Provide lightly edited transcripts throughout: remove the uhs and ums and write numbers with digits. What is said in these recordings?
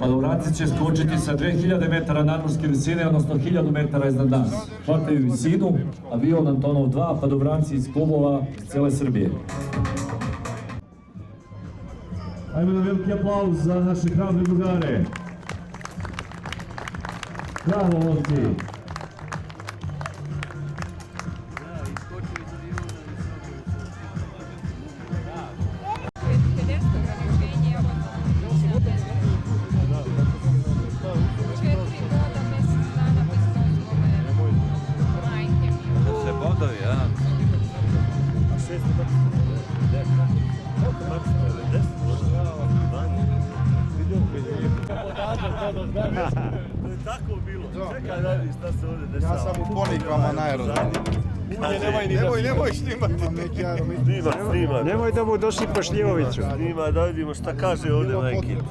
Padobranci će skočiti sa 2000 metara nadmorske visine, odnosno 1000 metara iznad nas. Hvataju visinu, avion Antonov 2, padobranci iz klubova iz cijele Srbije. Ajmo na veliki aplauz za naše hrabre drugare. Bravo, momci! Tako bilo. Čekaj da vidiš šta se ovdje dešava. Ja sam u Ponikvama na aerodromu. Nemoj snimati. Snima. Nemoj da mu dosipaš Ljevoviću. Snima da vidimo šta kaže ovdje na ekipu.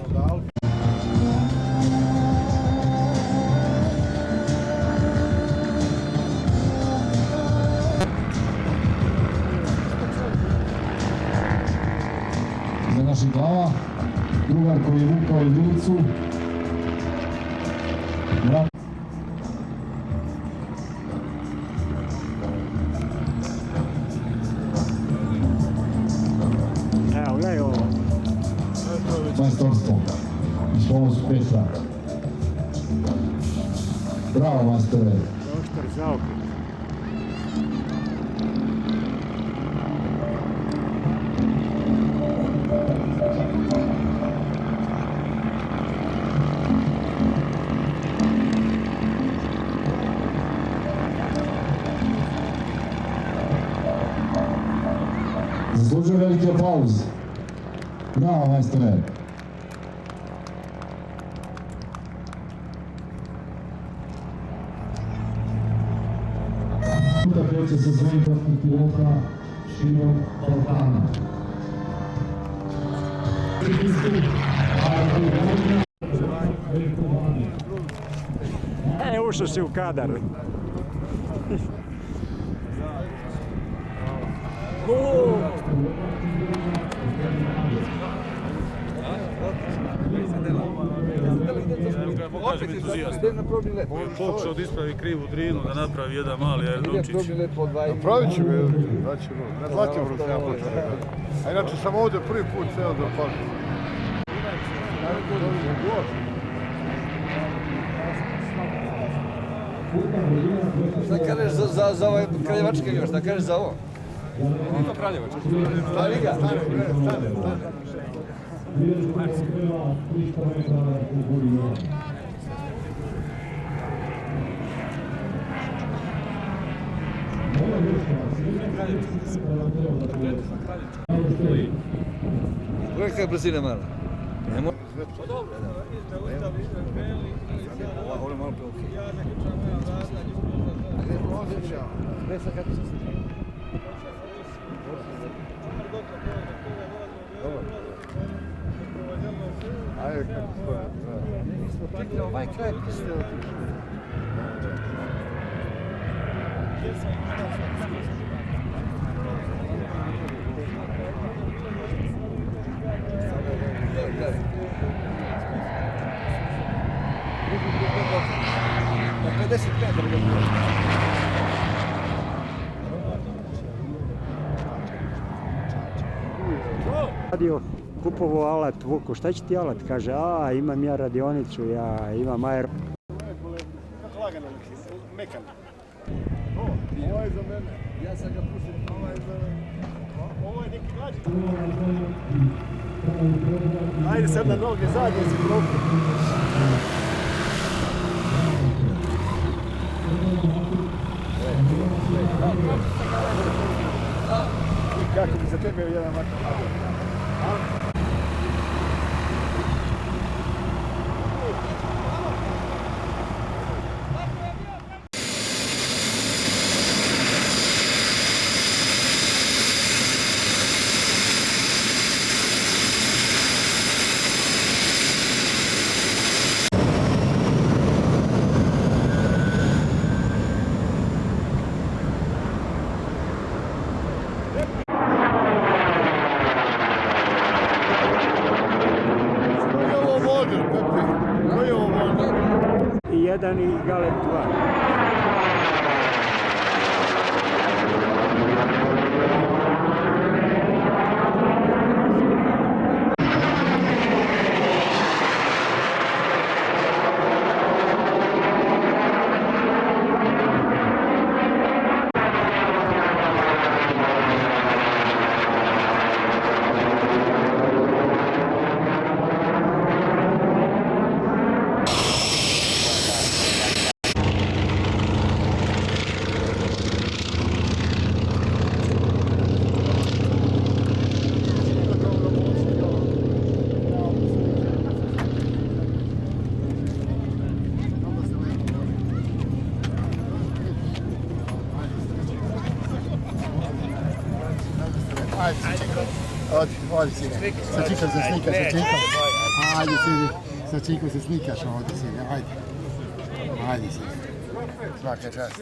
Za naših glava, drugar koji je vukao jedinicu. Evo, gledaj ovo. Majstorstvo. Iz pomoću Petra. Bravo, majstore. Doktor zaokret. Zaslužuje veliki aplauz. Bravo, majstore. Puta kreće sa svojim prvih pilota širom Balkana. Ušao si u kadar. Opet entuzijast. Pokušao da ispravi krivu drinu, da napravi jedan mali aerodromčić. Napravit ću ga, znači, na Zlatiboru sam ja počeo. A inače sam ovdje prvi put seo za pažu. Šta kažeš za ovaj kraljevački avion, šta kažeš za ovo? Nije to kraljevački. Stari ga? Stane. Uvijek je brzina mala. Nemo? Dobro. Ovo je malo preokej. Gdje sad kako se sliči? Ajde kako stoje. Nismo prikli ovaj kraj piste otišli. Na 50 metara. Radio kupovao alat Vuku, šta će ti alat? Kaže, imam ja radionicu, ja imam aero. Kako lagano liki, mekan. Ovo je za mene. Ja sam ga pušao. Ovo je za mene. Ovo je neki mlađi. Ajde sad na noge, zadnje si profi. Kako bi za tebe jedan makar? Galet 2. Odi sine. Sa Čikom se slikaš, sa Čikom. Ajde sine. Sa Čikom se slikaš ovdje sine, ajde. Ajde sine. Svaka čast.